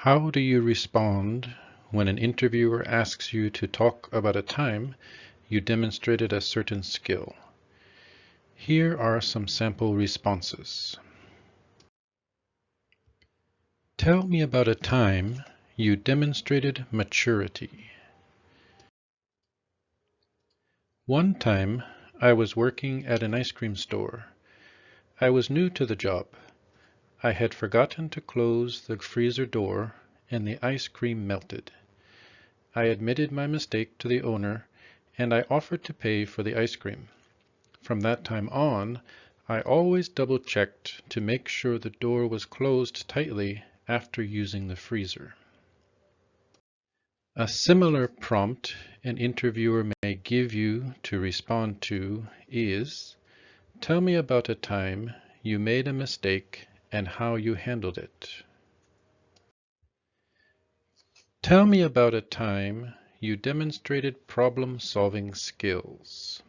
How do you respond when an interviewer asks you to talk about a time you demonstrated a certain skill? Here are some sample responses. Tell me about a time you demonstrated maturity. One time, I was working at an ice cream store. I was new to the job. I had forgotten to close the freezer door and the ice cream melted. I admitted my mistake to the owner and I offered to pay for the ice cream. From that time on, I always double-checked to make sure the door was closed tightly after using the freezer. A similar prompt an interviewer may give you to respond to is, tell me about a time you made a mistake and how you handled it. Tell me about a time you demonstrated problem-solving skills.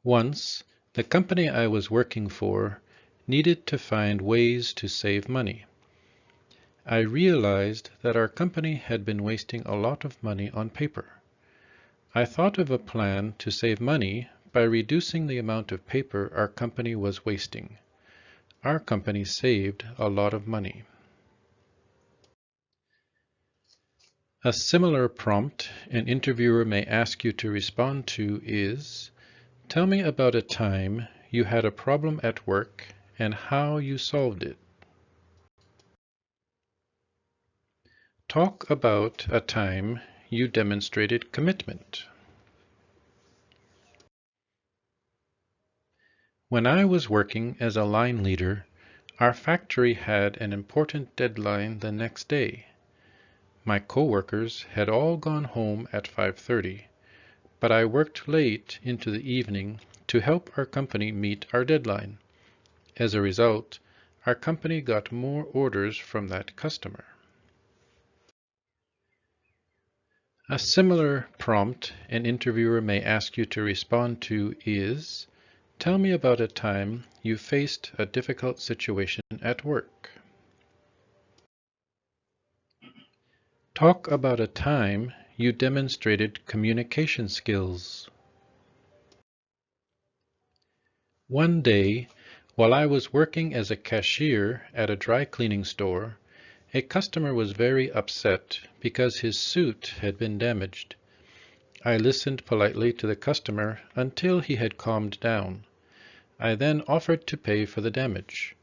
Once, the company I was working for needed to find ways to save money. I realized that our company had been wasting a lot of money on paper. I thought of a plan to save money by reducing the amount of paper our company was wasting. Our company saved a lot of money. A similar prompt an interviewer may ask you to respond to is, tell me about a time you had a problem at work and how you solved it. Talk about a time you demonstrated commitment. When I was working as a line leader, our factory had an important deadline the next day. My coworkers had all gone home at 5:30, but I worked late into the evening to help our company meet our deadline. As a result, our company got more orders from that customer. A similar prompt an interviewer may ask you to respond to is, tell me about a time you faced a difficult situation at work. Talk about a time you demonstrated communication skills. One day, while I was working as a cashier at a dry cleaning store, a customer was very upset because his suit had been damaged. I listened politely to the customer until he had calmed down. I then offered to pay for the damage.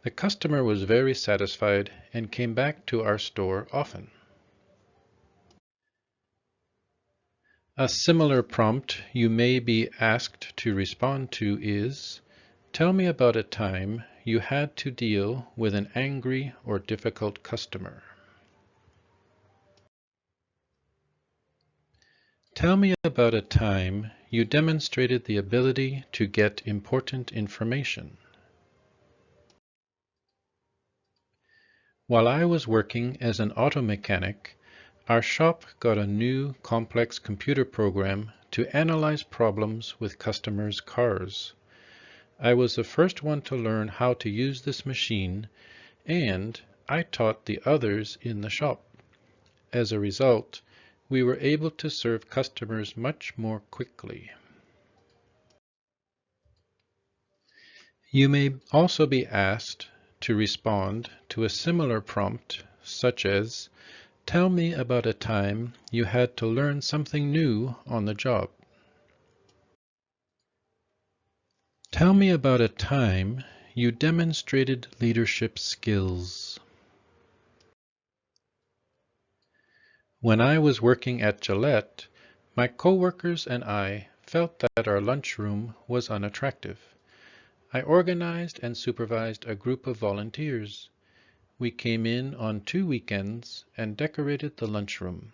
The customer was very satisfied and came back to our store often. A similar prompt you may be asked to respond to is, tell me about a time you had to deal with an angry or difficult customer. Tell me about a time you demonstrated the ability to get important information. While I was working as an auto mechanic, our shop got a new complex computer program to analyze problems with customers' cars. I was the first one to learn how to use this machine, and I taught the others in the shop. As a result, we were able to serve customers much more quickly. You may also be asked to respond to a similar prompt, such as, tell me about a time you had to learn something new on the job. Tell me about a time you demonstrated leadership skills. When I was working at Gillette, my coworkers and I felt that our lunchroom was unattractive. I organized and supervised a group of volunteers. We came in on 2 weekends and decorated the lunchroom.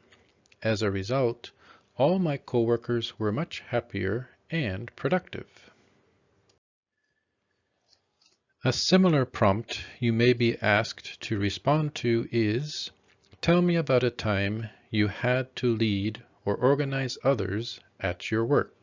As a result, all my coworkers were much happier and productive. A similar prompt you may be asked to respond to is, tell me about a time you had to lead or organize others at your work.